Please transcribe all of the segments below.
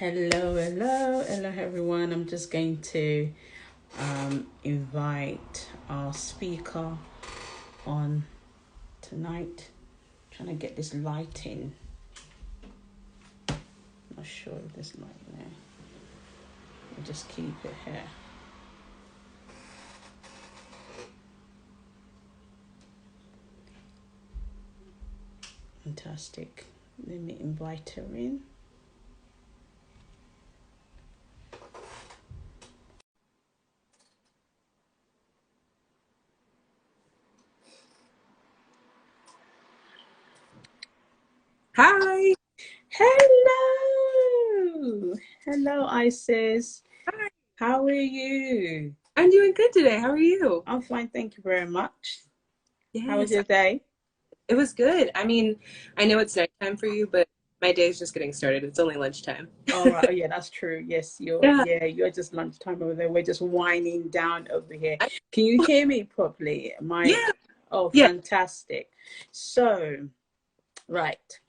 Hello everyone. I'm just going to invite our speaker on tonight. Trying to get this lighting. Not sure if this light there. We'll just keep it here. Fantastic. Let me invite her in. Hi. Hello Isis. Hi. How are you? I'm doing good today. How are you? I'm fine, thank you very much. How was Yes, your day? it was good. I mean, I know it's nighttime for you, but my day is just getting started. It's only lunchtime. All right. Oh, yeah, that's true. Yes, Yeah. you're just lunchtime over there. We're just winding down over here. I, Can you hear me properly? yeah. Oh, Yeah. fantastic. So, right.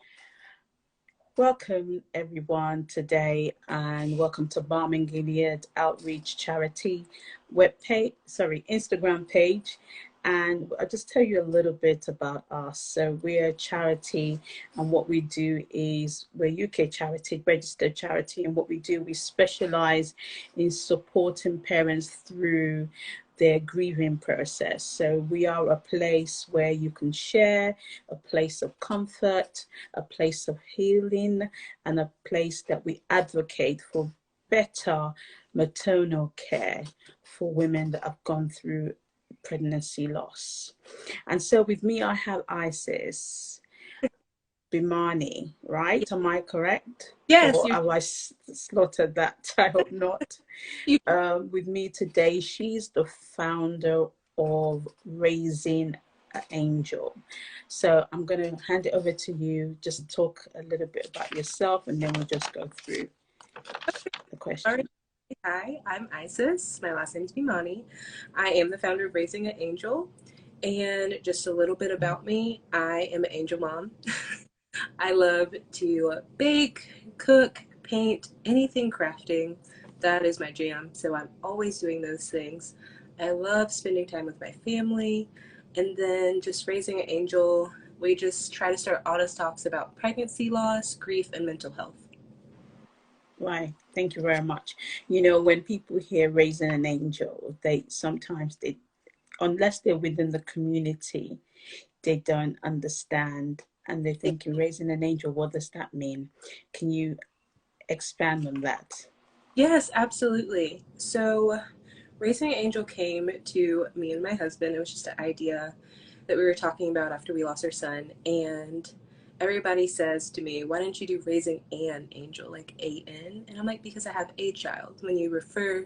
Welcome everyone today, and welcome to Balm and Gilead Outreach Charity Instagram page. And I'll just tell you a little bit about us. So we're a charity, and what we do is we're UK charity, registered charity, and what we do, we specialize in supporting parents through their grieving process. So we are a place where you can share, a place of comfort, a place of healing, and a place that we advocate for better maternal care for women that have gone through pregnancy loss. And so with me, I have Isis Bhimani, right? Am I correct? Yes, Or have I slaughtered that? I hope not. you With me today, she's the founder of Raising anAngel. So I'm going to hand it over to you. Just talk a little bit about yourself, and then we'll just go through the all right. question. Hi, I'm Isis. My last name is Bhimani. I am the founder of Raising an Angel. And just a little bit about me, I am an angel mom. I love to bake, cook, paint, anything crafting. That is my jam. So I'm always doing those things. I love spending time with my family. And then just raising an angel, we just try to start honest talks about pregnancy loss, grief, and mental health. Why? Thank you very much. You know, when people hear Raising an Angel, they unless they're within the community, they don't understand, and they're thinking, Raising an Angel, what does that mean? Can you expand on that? Yes, absolutely. So, Raising an Angel came to me and my husband. It was just an idea that we were talking about after we lost our son. And everybody says to me, why don't you do Raising an Angel, like A-N? And I'm like, because I have a child. When you refer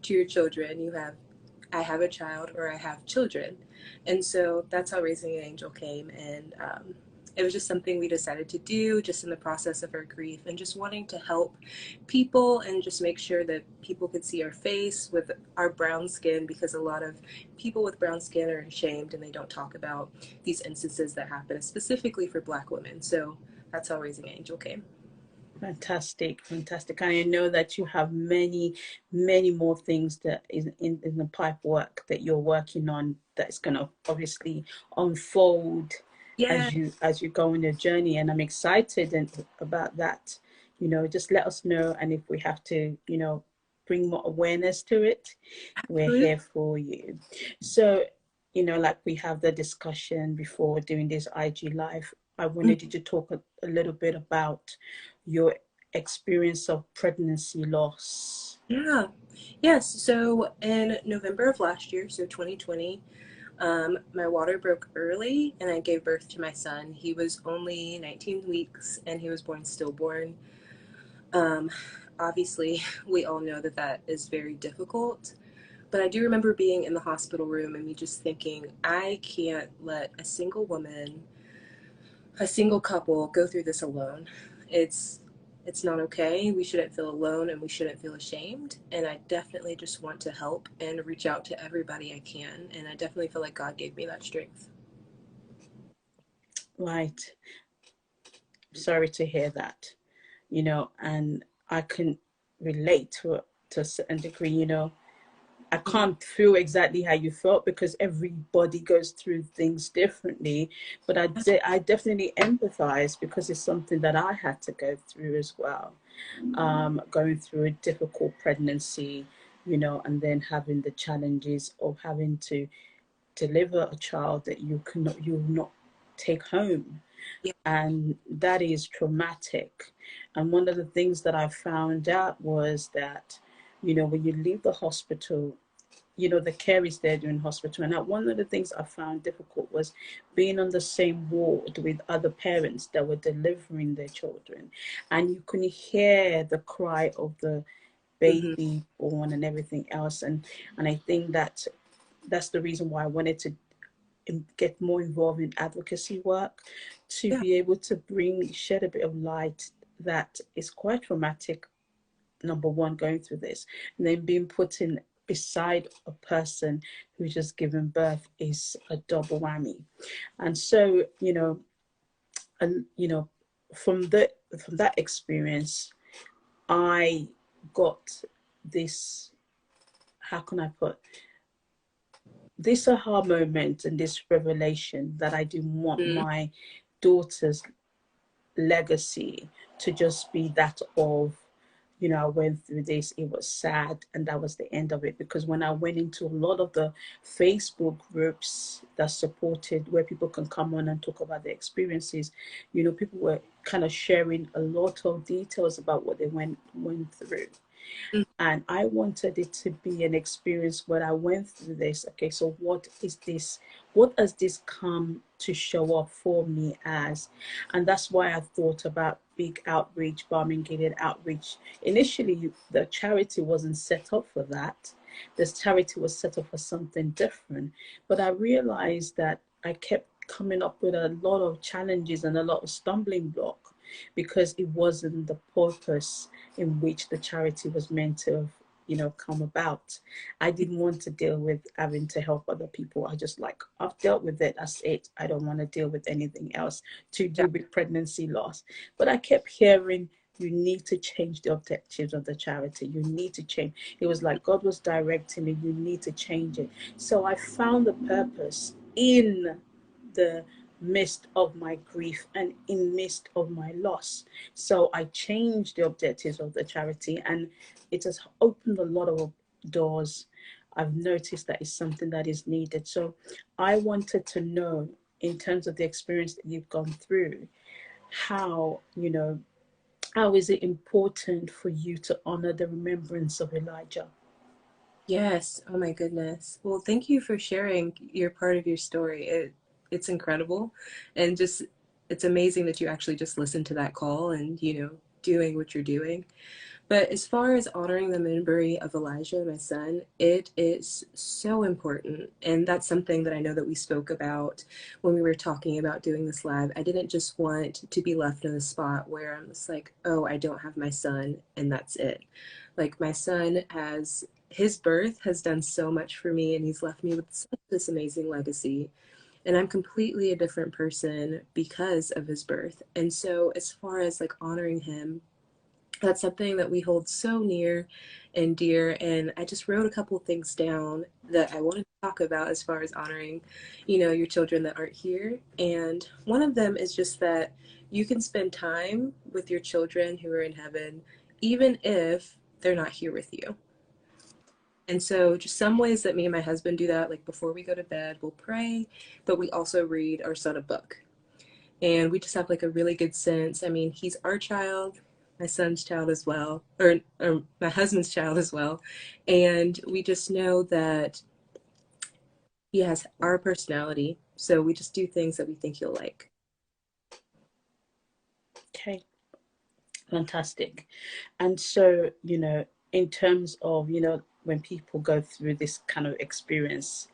to your children, I have a child or I have children. And so that's how Raising an Angel came. And it was just something we decided to do just in the process of our grief and just wanting to help people and just make sure that people could see our face with our brown skin, because a lot of people with brown skin are ashamed and they don't talk about these instances that happen specifically for Black women. So that's how Raising an Angel came. Fantastic, fantastic. And I know that you have many more things that is in the pipe work that you're working on that's going to obviously unfold Yeah. as you go on your journey. And I'm excited about that. You know, just let us know. And if we have to, bring more awareness to it, we're here for you. So, like we have the discussion before doing this IG live, I wanted you to talk a little bit about your experience of pregnancy loss. Yeah. Yes. So in November of last year, so 2020, my water broke early and I gave birth to my son. He was only 19 weeks and he was born stillborn. Um, Obviously, we all know that that is very difficult. But I do remember being in the hospital room and me just thinking, I can't let a single woman, a single couple go through this alone. It's it's not okay. We shouldn't feel alone and we shouldn't feel ashamed. And I definitely just want to help and reach out to everybody I can. And I definitely feel like God gave me that strength. Right. Sorry to hear that. And I can relate to it to a certain degree. I can't feel exactly how you felt because everybody goes through things differently, but I definitely empathize because it's something that I had to go through as well. Going through a difficult pregnancy, and then having the challenges of having to deliver a child that you will not take home, Yeah. and that is traumatic. And one of the things that I found out was that, when you leave the hospital, the care is there during hospital. And one of the things I found difficult was being on the same ward with other parents that were delivering their children. And you can hear the cry of the Mm-hmm. baby born and everything else. And I think that's the reason why I wanted to get more involved in advocacy work, to Yeah. be able to shed a bit of light that is quite traumatic, number one, going through this, and then being put in beside a person who's just given birth is a double whammy. And so, and from that experience, I got this, how can I put, this aha moment and this revelation that I do want Mm-hmm. my daughter's legacy to just be that of, I went through this, it was sad, and that was the end of it. Because when I went into a lot of the Facebook groups that supported, where people can come on and talk about their experiences, people were kind of sharing a lot of details about what they went through. And I wanted it to be an experience where I went through this. Okay, so what is this? What has this come to show up for me as? And that's why I thought about big outreach, Balm and Gilead Outreach. Initially, the charity wasn't set up for that. This charity was set up for something different. But I realized that I kept coming up with a lot of challenges and a lot of stumbling block, because it wasn't the purpose in which the charity was meant to have, come about. I didn't want to deal with having to help other people. I just like, I've dealt with it, that's it. I don't want to deal with anything else to Yeah. do with pregnancy loss. But I kept hearing, you need to change the objectives of the charity. You need to change. It was like God was directing me, you need to change it. So I found the purpose in the midst of my grief and in midst of my loss. So I changed the objectives of the charity, and it has opened a lot of doors. I've noticed that it's something that is needed. So I wanted to know, in terms of the experience that you've gone through, how, how is it important for you to honor the remembrance of Elijah? Yes. Oh my goodness. Well, thank you for sharing your part of your story. It's incredible, and just it's amazing that you actually just listened to that call and doing what you're doing. But as far as honoring the memory of Elijah, my son, it is so important. And that's something that I know that we spoke about when we were talking about doing this live. I didn't just want to be left in a spot where I'm just like, oh, I don't have my son and that's it. Like, my son has, his birth has done so much for me, and he's left me with such this amazing legacy. And I'm completely a different person because of his birth. And so as far as like honoring him, that's something that we hold so near and dear. And I just wrote a couple things down that I wanted to talk about as far as honoring, your children that aren't here. And one of them is just that you can spend time with your children who are in heaven, even if they're not here with you. And so, just some ways that me and my husband do that, like before we go to bed, we'll pray, but we also read our son a book. And we just have like a really good sense. I mean, he's our child, my son's child as well, or my husband's child as well. And we just know that he has our personality. So we just do things that we think he'll like. Okay, fantastic. And so, in terms of, when people go through this kind of experience,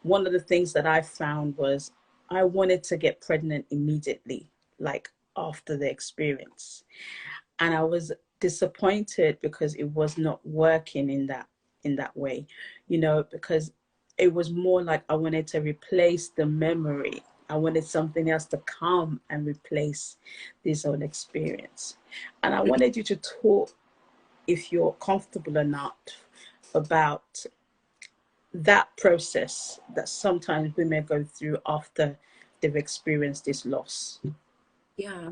one of the things that I found was I wanted to get pregnant immediately, like after the experience. And I was disappointed because it was not working in that way, because it was more like I wanted to replace the memory I wanted something else to come and replace this old experience. And I wanted you to talk, if you're comfortable or not, about that process that sometimes women go through after they've experienced this loss. Yeah,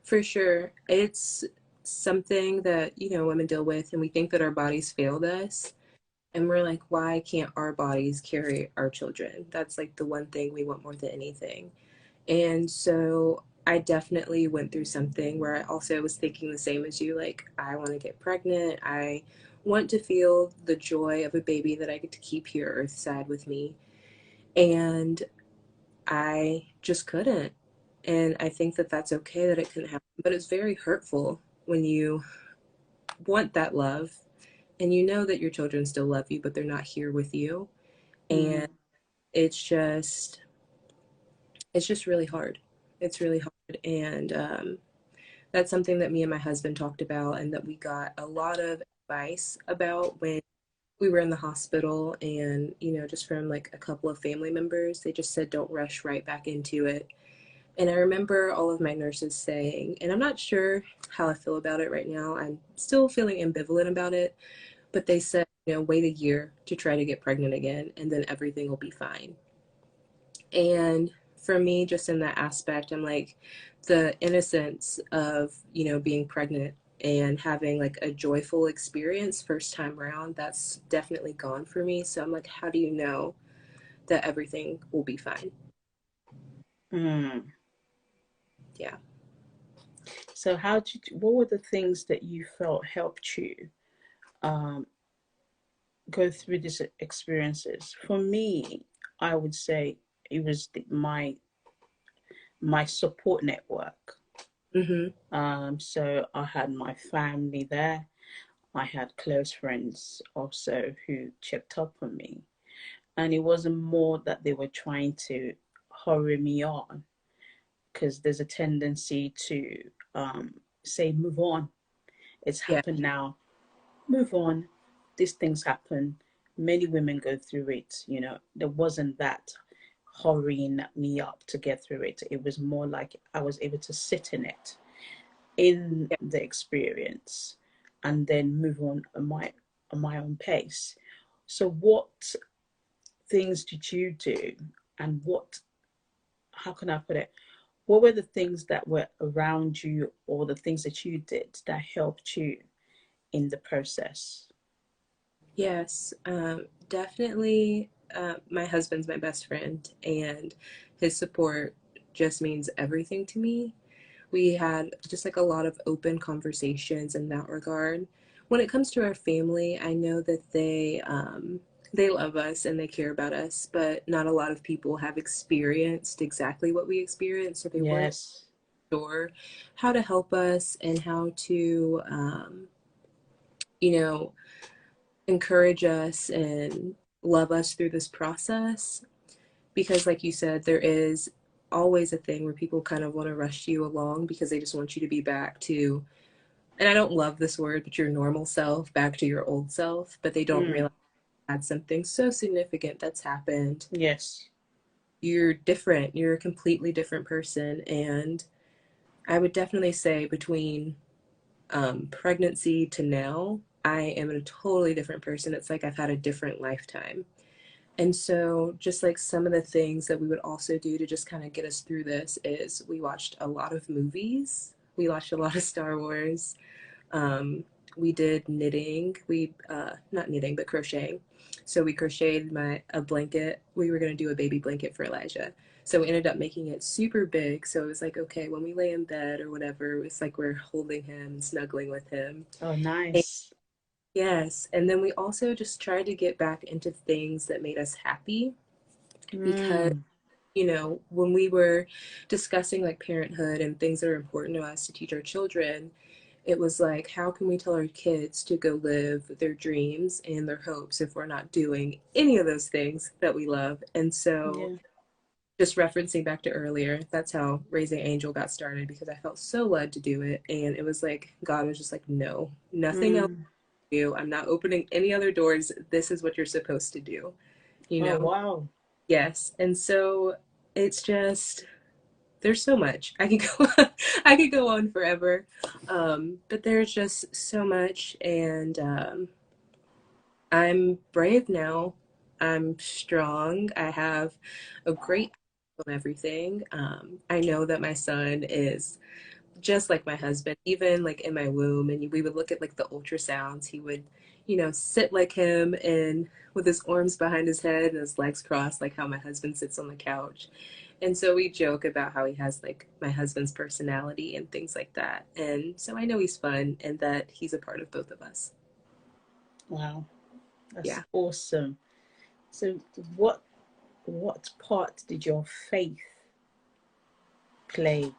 for sure. It's something that, women deal with, and we think that our bodies failed us. And we're like, why can't our bodies carry our children? That's like the one thing we want more than anything. And so I definitely went through something where I also was thinking the same as you, like, I want to get pregnant. I want to feel the joy of a baby that I get to keep here earthside with me. And I just couldn't. And I think that that's okay that it couldn't happen. But it's very hurtful when you want that love and you know that your children still love you, but they're not here with you. And Mm. it's just, it's just really hard. It's really hard. And that's something that me and my husband talked about and that we got a lot of advice about when we were in the hospital. And, just from like a couple of family members, they just said, don't rush right back into it. And I remember all of my nurses saying, and I'm not sure how I feel about it right now. I'm still feeling ambivalent about it, but they said, wait a year to try to get pregnant again, and then everything will be fine. And for me, just in that aspect, I'm like, the innocence of, being pregnant and having like a joyful experience first time around, that's definitely gone for me. So I'm like, how do you know that everything will be fine? Mm. Yeah. So, what were the things that you felt helped you um, go through these experiences? For me, I would say it was my support network. Mm-hmm. So I had my family there. I had close friends also who checked up on me. And it wasn't more that they were trying to hurry me on, because there's a tendency to say, move on. It's Yeah. happened now. Move on. These things happen. Many women go through it. There wasn't that hurrying me up to get through it. It was more like I was able to sit in it, in Yeah. the experience, and then move on my own pace. So what things did you do, and how can I put it, what were the things that were around you, or the things that you did that helped you in the process? Yes, definitely. My husband's my best friend, and his support just means everything to me. We had just like a lot of open conversations in that regard. When it comes to our family, I know that they love us and they care about us, but not a lot of people have experienced exactly what we experienced, so they weren't Yes. sure how to help us and how to, you know, encourage us and love us through this process. Because, like you said, there is always a thing where people kind of want to rush you along because they just want you to be back to, and I don't love this word, but your normal self, back to your old self, but they don't Mm. realize that something so significant that's happened. Yes. You're different, you're a completely different person. And I would definitely say between pregnancy to now, I am a totally different person. It's like I've had a different lifetime. And so, just like some of the things that we would also do to just kind of get us through this is we watched a lot of movies. We watched a lot of Star Wars. Um, we did knitting. Not knitting, but crocheting. So we crocheted a blanket. We were going to do a baby blanket for Elijah. So we ended up making it super big. So it was like, okay, when we lay in bed or whatever, it's like we're holding him, snuggling with him. Oh, And nice. yes. And then we also just tried to get back into things that made us happy because, Mm. when we were discussing like parenthood and things that are important to us to teach our children, it was like, how can we tell our kids to go live their dreams and their hopes if we're not doing any of those things that we love? And so, Yeah. just referencing back to earlier, that's how Raising Angel got started because I felt so led to do it. And it was like, God was just like, no, nothing else Mm. to do. I'm not opening any other doors. This is what you're supposed to do, you Oh, know? wow. Yes. And so it's just, there's so much. I could go I could go on forever. But there's just so much, and I'm brave now. I'm strong. I have a great outlook on everything. I know that my son is just like my husband, even like in my womb, and we would look at like the ultrasounds. He would, sit like him and with his arms behind his head and his legs crossed, like how my husband sits on the couch. And so we joke about how he has like my husband's personality and things like that. And so I know he's fun and that he's a part of both of us. Wow, Yeah. that's awesome. So what part did your faith play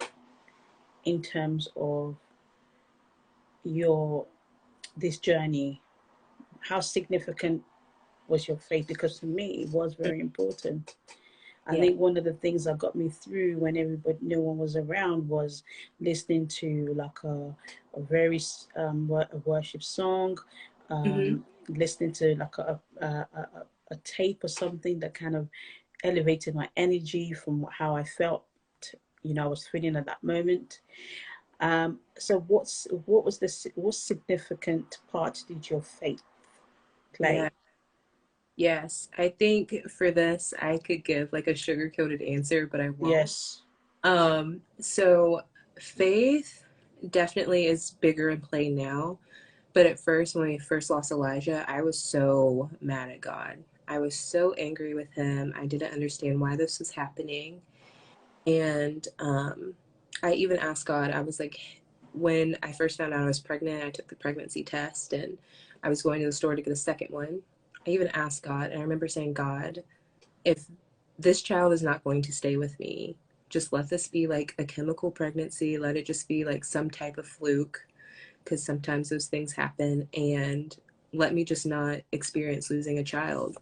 in terms of your this journey? How significant was your faith? Because for me, it was very important. I Yeah. think one of the things that got me through when no one was around, was listening to like a very a worship song, Hmm. listening to like a tape or something that kind of elevated my energy from how I felt, I was feeling at that moment. So what significant part did your faith Yeah. play? Yes. I think for this, I could give like a sugar coated answer, but I won't. Yes. So faith definitely is bigger in play now. But at first, when we first lost Elijah, I was so mad at God. I was so angry with him. I didn't understand why this was happening. And I even asked God, I was like, when I first found out I was pregnant, I took the pregnancy test and I was going to the store to get a second one. I even asked God, and I remember saying, God, if this child is not going to stay with me, just let this be like a chemical pregnancy. Let it just be like some type of fluke, because sometimes those things happen. And let me just not experience losing a child.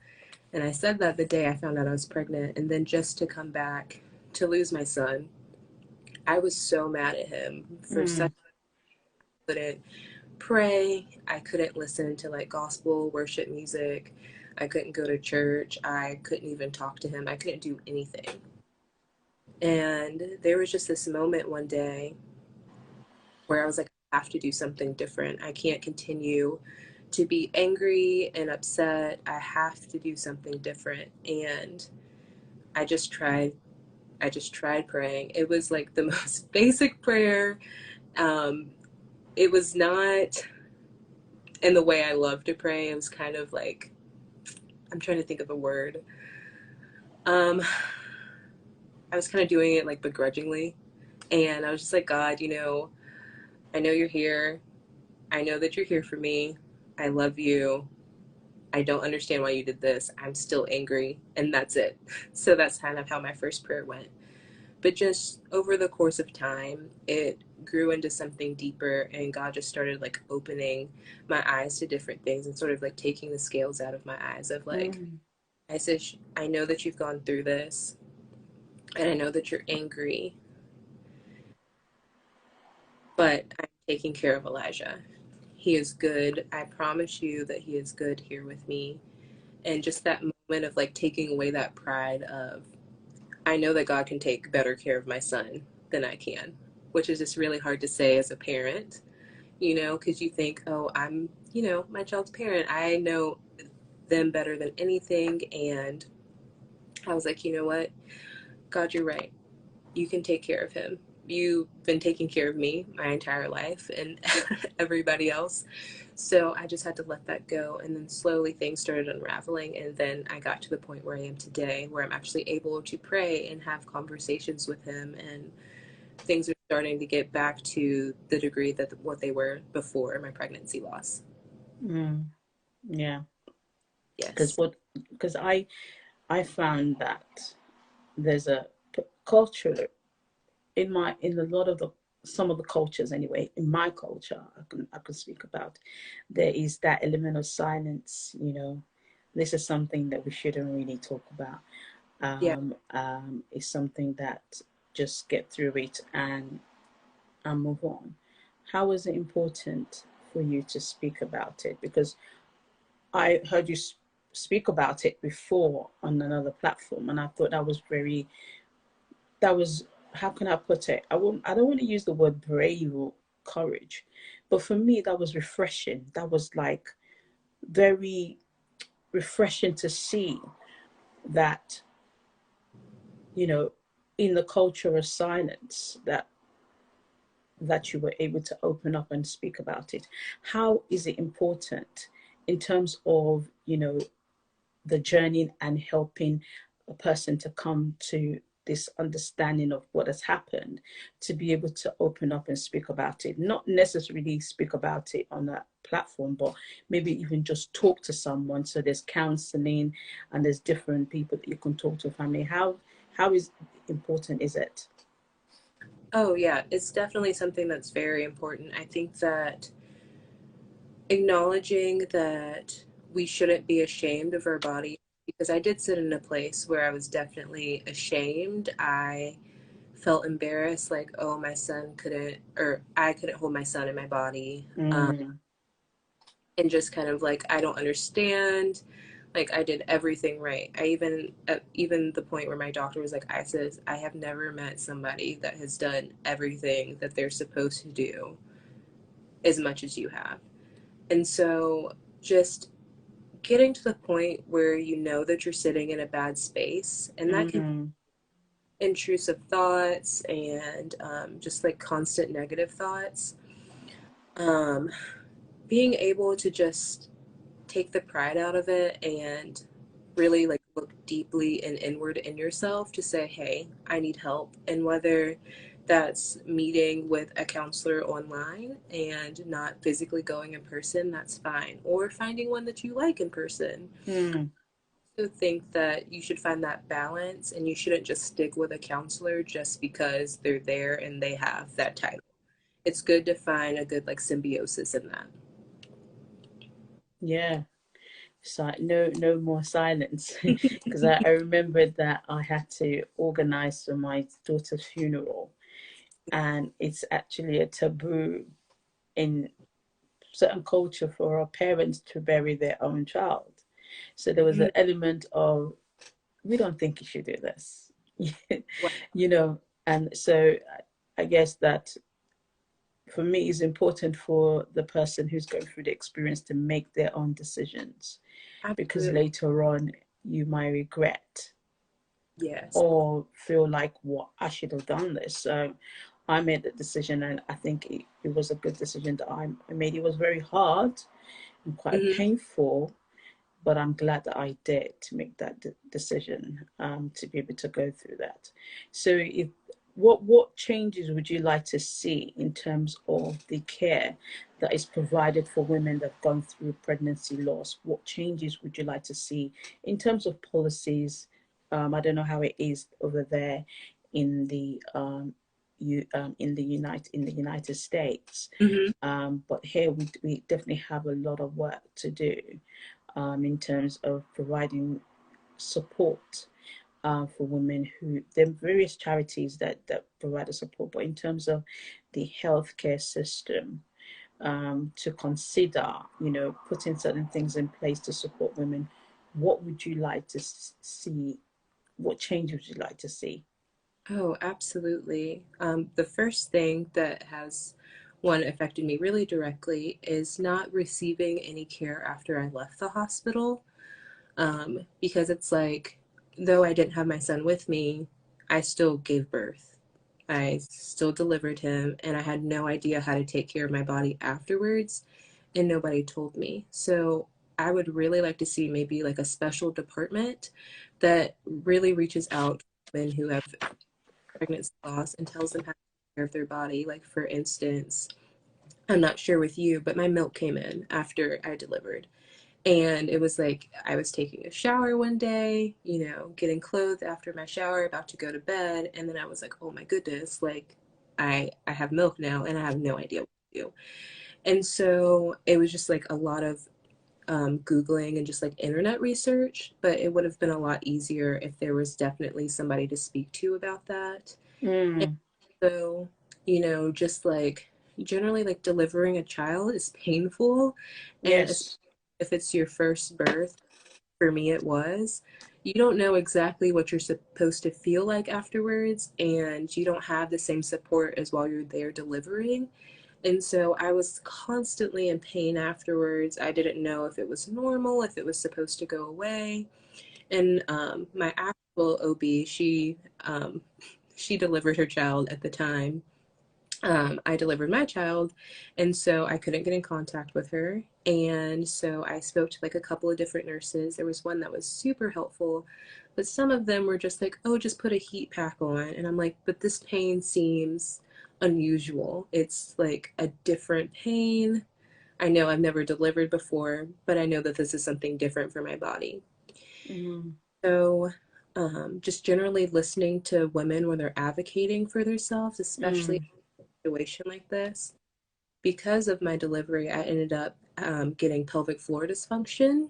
And I said that the day I found out I was pregnant. And then just to come back to lose my son, I was so mad at him for such. Mm, I couldn't pray. I couldn't listen to like gospel worship music. I couldn't go to church. I couldn't even talk to him. I couldn't do anything. And there was just this moment one day where I was like, I have to do something different. I can't continue to be angry and upset. I have to do something different. And I just tried. I just tried praying. It was like the most basic prayer. Um, it was not in the way I love to pray. It was kind of like, I'm trying to think of a word. Um, I was kind of doing it like begrudgingly. And I was just like, God, I know you're here. I know that you're here for me. I love you. I don't understand why you did this. I'm still angry. And that's it. So that's kind of how my first prayer went. But just over the course of time, it grew into something deeper, and God just started like opening my eyes to different things and sort of like taking the scales out of my eyes of like, mm, I said, I know that you've gone through this, and I know that you're angry, but I'm taking care of Elijah. He is good. I promise you that he is good here with me. And just that moment of like taking away that pride of, I know that God can take better care of my son than I can, which is just really hard to say as a parent, because you think, oh, I'm, my child's parent. I know them better than anything. And I was like, you know what? God, you're right. You can take care of him. You've been taking care of me my entire life and everybody else. So I just had to let that go. And then slowly things started unraveling. And then I got to the point where I am today, where I'm actually able to pray and have conversations with him. And things are starting to get back to the degree that what they were before my pregnancy loss. mm, yeah. Because Yes. what because I found that there's a culture in a lot of the some of the cultures anyway. In my culture, I can speak about, there is that element of silence. This is something that we shouldn't really talk about. Yeah. It's something that just get through it and move on. How is it important for you to speak about it? Because I heard you speak about it before on another platform, and I thought that was very that was, how can I put it? I don't want to use the word brave or courage, but for me that was refreshing. That was like very refreshing to see that, you know, in the culture of silence, that you were able to open up and speak about it. How is it important in terms of, you know, the journey and helping a person to come to this understanding of what has happened, to be able to open up and speak about it, not necessarily speak about it on a platform, but maybe even just talk to someone. So there's counseling and there's different people that you can talk to, family. How is important is it? Oh, yeah, it's definitely something that's very important. I think that acknowledging that we shouldn't be ashamed of our body, because I did sit in a place where I was definitely ashamed. I felt embarrassed, like, oh, my son couldn't, or I couldn't hold my son in my body. Mm, And just kind of like, I don't understand. Like, I did everything right. I even, at even the point where my doctor was like, Isis, I have never met somebody that has done everything that they're supposed to do as much as you have. And so just getting to the point where you know that you're sitting in a bad space, and that can mm, be intrusive thoughts and just like constant negative thoughts. Um, Being able to just take the pride out of it and really like look deeply and inward in yourself to say, hey, I need help. And whether that's meeting with a counselor online and not physically going in person, that's fine. Or finding one that you like in person. mm. I think that you should find that balance, and you shouldn't just stick with a counselor just because they're there and they have that title. It's good to find a good like symbiosis in that. Yeah. So no more silence, because I remembered that I had to organize for my daughter's funeral, and it's actually a taboo in certain culture for our parents to bury their own child. So there was Mhm. an element of, we don't think you should do this, Wow. you know. And so I guess that for me it's important for the person who's going through the experience to make their own decisions, because Absolutely. later on you might regret Yes. or feel like, what, I should have done this. So I made the decision, and I think it was a good decision that I made. It was very hard and quite Hmm. painful, but I'm glad that I did to make that decision, to be able to go through that. So if what changes would you like to see in terms of the care that is provided for women that have gone through pregnancy loss? What changes would you like to see in terms of policies? I don't know how it is over there in the in the United States, Hmm. but here we definitely have a lot of work to do, in terms of providing support, for women who, there are various charities that provide the support, but in terms of the healthcare system, to consider, you know, putting certain things in place to support women, what would you like to see? What change would you like to see? Oh, absolutely. The first thing that has one affected me really directly is not receiving any care after I left the hospital. Because it's like, though I didn't have my son with me, I still gave birth. I still delivered him, and I had no idea how to take care of my body afterwards, and nobody told me. So I would really like to see maybe like a special department that really reaches out to women who have pregnancy loss and tells them how to take care of their body. Like, for instance, I'm not sure with you, but my milk came in after I delivered. And it was like I was taking a shower one day, you know, getting clothed after my shower, about to go to bed, and then I was like, "Oh my goodness, like I have milk now and I have no idea what to do." And so it was just like a lot of Googling and just like internet research, but it would have been a lot easier if there was definitely somebody to speak to about that. And Mm, so, you know, just like generally, like delivering a child is painful, and yes. if it's your first birth, for me it was, you don't know exactly what you're supposed to feel like afterwards, and you don't have the same support as while you're there delivering. And so I was constantly in pain afterwards. I didn't know if it was normal, if it was supposed to go away. And my actual OB, she delivered her child at the time. I delivered my child, and so I couldn't get in contact with her. And so I spoke to like a couple of different nurses. There was one that was super helpful, but some of them were just like, oh, just put a heat pack on. And I'm like, but this pain seems unusual. It's like a different pain. I know I've never delivered before, but I know that this is something different for my body. Mm, So, just generally listening to women when they're advocating for themselves, especially mm. in a situation like this. Because of my delivery, I ended up getting pelvic floor dysfunction.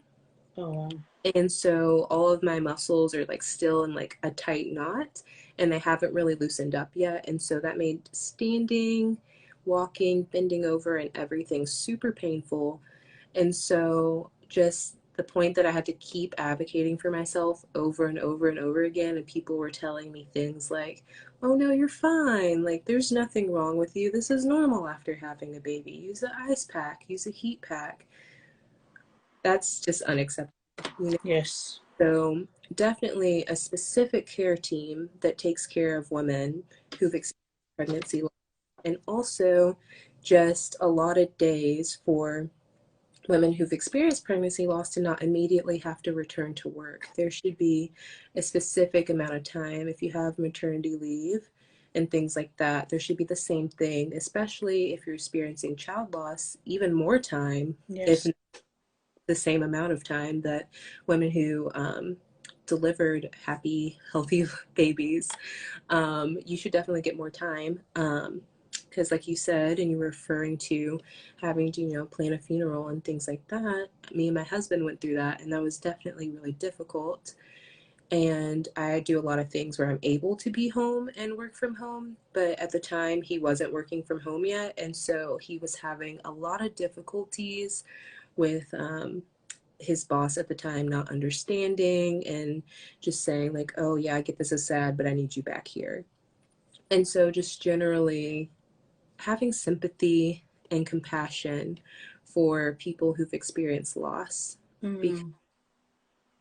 Oh, wow. And so all of my muscles are like still in like a tight knot, and they haven't really loosened up yet. And so that made standing, walking, bending over, and everything super painful. And so just the point that I had to keep advocating for myself over and over and over again, and people were telling me things like, oh no, you're fine. Like, there's nothing wrong with you. This is normal after having a baby. Use the ice pack, use a heat pack. That's just unacceptable. You know? Yes. So, definitely a specific care team that takes care of women who've experienced pregnancy loss, and also just allotted days for women who've experienced pregnancy loss to not immediately have to return to work. There should be a specific amount of time if you have maternity leave and things like that. There should be the same thing, especially if you're experiencing child loss, even more time, if Yes. not the same amount of time that women who delivered happy, healthy babies, you should definitely get more time. Because like you said, and you were referring to having to, plan a funeral and things like that. Me and my husband went through that, and that was definitely really difficult. And I do a lot of things where I'm able to be home and work from home, but at the time he wasn't working from home yet, and so he was having a lot of difficulties with his boss at the time not understanding and just saying like, oh yeah, I get this is sad, but I need you back here. And so just generally having sympathy and compassion for people who've experienced loss. Because,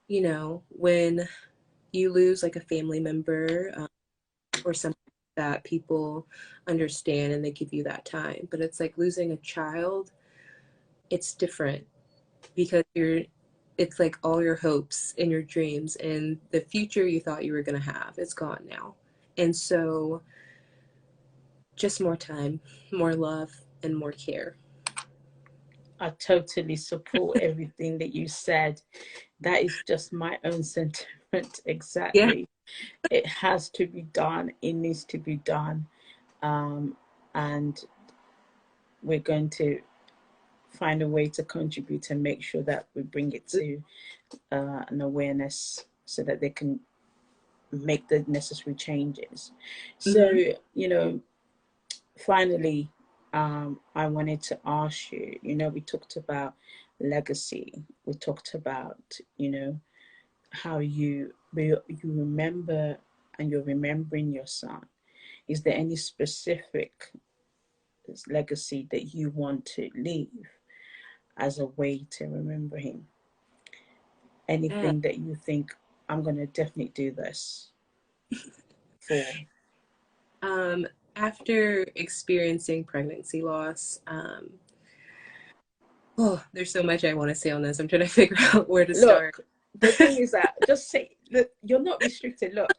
Mm, when you lose like a family member, or something that people understand and they give you that time. But it's like losing a child, it's different because it's like all your hopes and your dreams and the future you thought you were going to have, it's gone now. And so just more time, more love, and more care. I totally support everything that you said. That is just my own sentiment Yeah. exactly. It has to be done. It needs to be done. Um, and we're going to find a way to contribute and make sure that we bring it to an awareness so that they can make the necessary changes. So, Mm-hmm. finally, I wanted to ask you, we talked about legacy. We talked about, how you remember and you're remembering your son. Is there any specific legacy that you want to leave as a way to remember him? Yeah. Anything that you think I'm going to definitely do this for? Um, After experiencing pregnancy loss, oh, there's so much I want to say on this. I'm trying to figure out where to start. Look, the thing is that just say that you're not restricted. Look,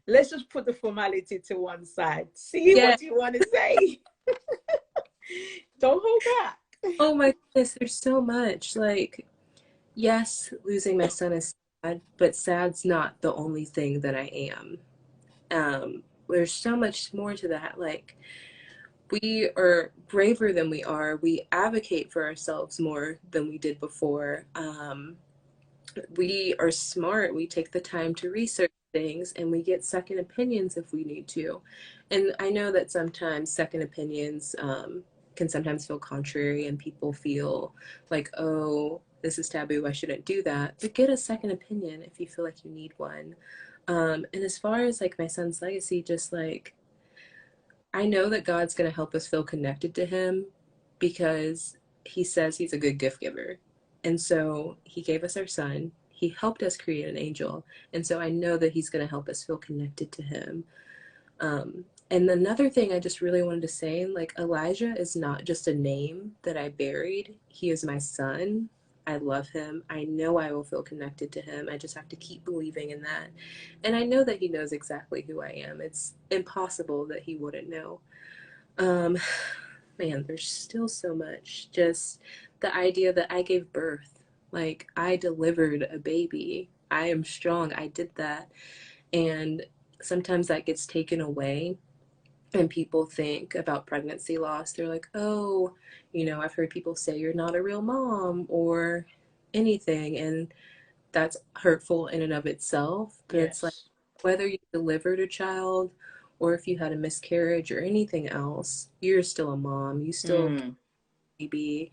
let's just put the formality to one side. See Yeah. what you want to say. Don't hold back. Oh my goodness, there's so much. Like, yes, losing my son is sad, but sad's not the only thing that I am. There's so much more to that. Like, we are braver than we are. We advocate for ourselves more than we did before. We are smart. We take the time to research things and we get second opinions if we need to. And I know that sometimes second opinions can sometimes feel contrary and people feel like, oh, this is taboo, I shouldn't do that. But get a second opinion if you feel like you need one. And as far as like my son's legacy, just like I know that God's going to help us feel connected to him because he says he's a good gift giver. And so he gave us our son. He helped us create an angel. And so I know that he's going to help us feel connected to him. And another thing I just really wanted to say, like Elijah is not just a name that I buried. He is my son. I love him. I know I will feel connected to him. I just have to keep believing in that. And I know that he knows exactly who I am. It's impossible that he wouldn't know. Um, Man, there's still so much. Just the idea that I gave birth, like I delivered a baby. I am strong. I did that. And sometimes that gets taken away and people think about pregnancy loss. They're like, oh, I've heard people say you're not a real mom or anything. And that's hurtful in and of itself. But it's like Yes. whether you delivered a child or if you had a miscarriage or anything else, you're still a mom. You still Mm. baby.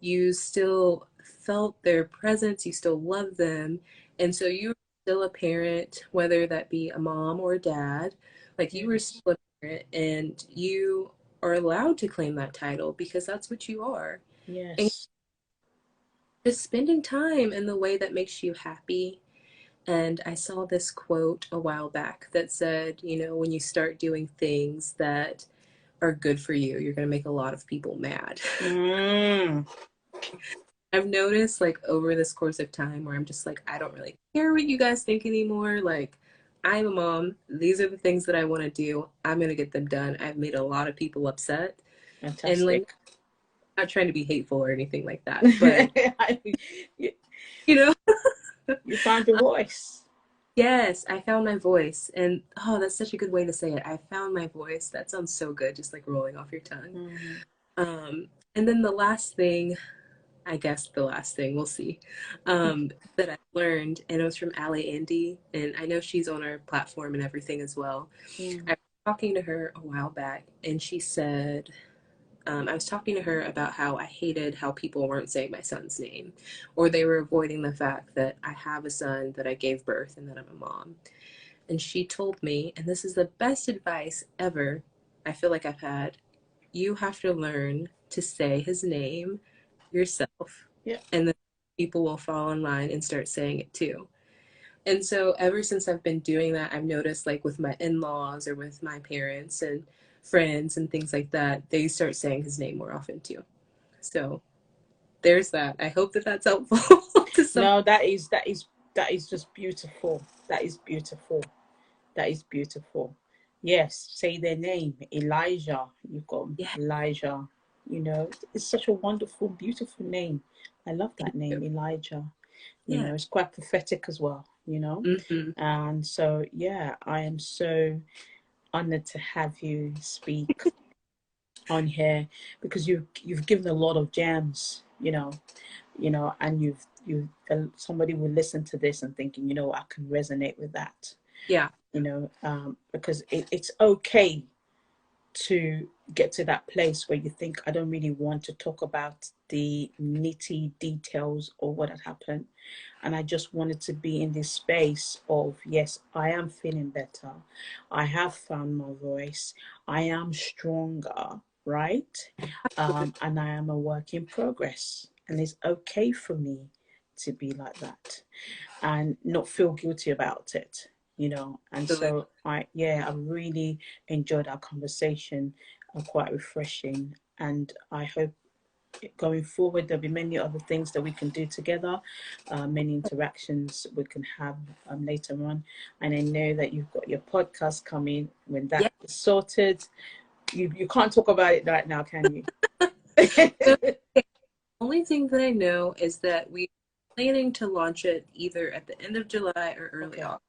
You still felt their presence. You still love them. And so you were still a parent, whether that be a mom or a dad. Like you were Yes. still a parent and you are allowed to claim that title because that's what you are. And Yes. just spending time in the way that makes you happy. And I saw this quote a while back that said, when you start doing things that are good for you, you're going to make a lot of people mad. Mm. I've noticed like over this course of time where I'm just like, I don't really care what you guys think anymore. Like, I'm a mom. These are the things that I want to do. I'm going to get them done. I've made a lot of people upset. And like, Fantastic. I'm not trying to be hateful or anything like that, but you, you know, you found your voice. yes, I found my voice. And oh, that's such a good way to say it. I found my voice. That sounds so good, just like rolling off your tongue. Mm. Um, and then the last thing I guess the last thing we'll see that I learned, and it was from Allie Andy, and I know she's on our platform and everything as well. I Mm. was talking to her a while back, and she said, I was talking to her about how I hated how people weren't saying my son's name, or they were avoiding the fact that I have a son, that I gave birth, and that I'm a mom. And she told me, and this is the best advice ever I feel like I've had, you have to learn to say his name yourself, Yeah. and then people will fall in line and start saying it too. And so ever since I've been doing that, I've noticed like with my in-laws or with my parents and friends and things like that, they start saying his name more often too. So there's that. I hope that that's helpful to some. No, that is just beautiful. That is beautiful. That is beautiful. Yes, say their name. Elijah. You've got Yeah, Elijah. It's such a wonderful, beautiful name. I love thank that name, you. Elijah. Yeah. It's quite prophetic as well. Mm-hmm. And so, yeah, I am so honored to have you speak on here because you've given a lot of gems, and you've somebody will listen to this and thinking, I can resonate with that, Yeah, because it's okay to get to that place where you think, I don't really want to talk about the nitty details of what had happened. And I just wanted to be in this space of, yes, I am feeling better. I have found my voice. I am stronger, right? And I am a work in progress. And it's okay for me to be like that and not feel guilty about it. And absolutely. so I really enjoyed our conversation, quite refreshing. And I hope going forward there'll be many other things that we can do together, many interactions we can have later on. And I know that you've got your podcast coming. When Yeah. that is sorted, you can't talk about it right now, can you? So the only thing that I know is that we are planning to launch it either at the end of July or early Okay. August.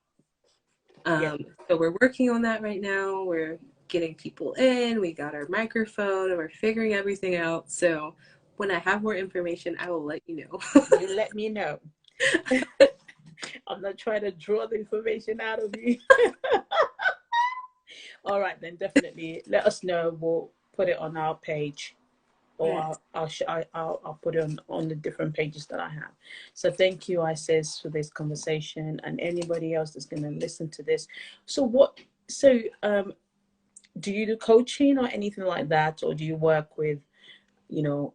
Yeah. So we're working on that right now. We're getting people in. We got our microphone and we're figuring everything out. So when I have more information, I will let you know. You let me know. I'm not trying to draw the information out of you. All right, then definitely let us know. We'll put it on our page. or Yes. I'll put it on the different pages that I have. So thank you, Isis, for this conversation, and anybody else that's going to listen to this. So do you do coaching or anything like that, or do you work with, you know,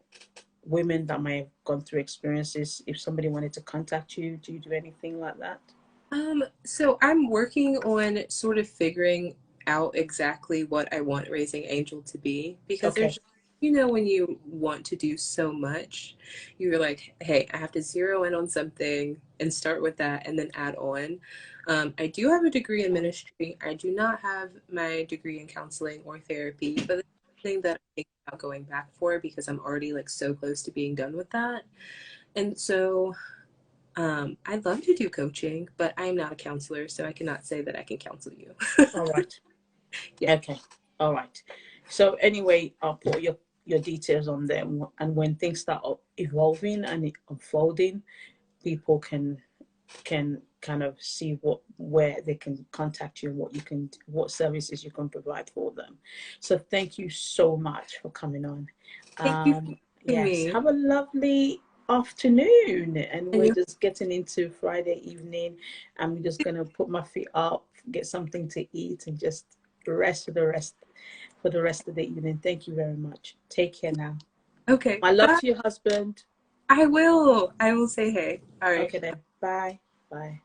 women that might have gone through experiences? If somebody wanted to contact you, do you do anything like that? So I'm working on sort of figuring out exactly what I want Raising Angel to be, because Okay. there's, you know, when you want to do so much, you're like, hey, I have to zero in on something and start with that and then add on. I do have a degree in ministry. I do not have my degree in counseling or therapy, but it's something that I think about going back for because I'm already like so close to being done with that. And so I'd love to do coaching, but I'm not a counselor, so I cannot say that I can counsel you. All right. Yeah. Okay. All right. So anyway, I'll put your details on there, and when things start evolving and unfolding, people can kind of see where they can contact you and what services you can provide for them. So thank you so much for coming on. Thank you for having Yes, me. have a lovely afternoon, and And we're you, just getting into Friday evening. I'm just gonna put my feet up, get something to eat, and just rest for the rest of the evening. Thank you very much. Take care now. okay, My love bye. to your husband. I will. I will say hey. All right. Okay then. Bye. Bye.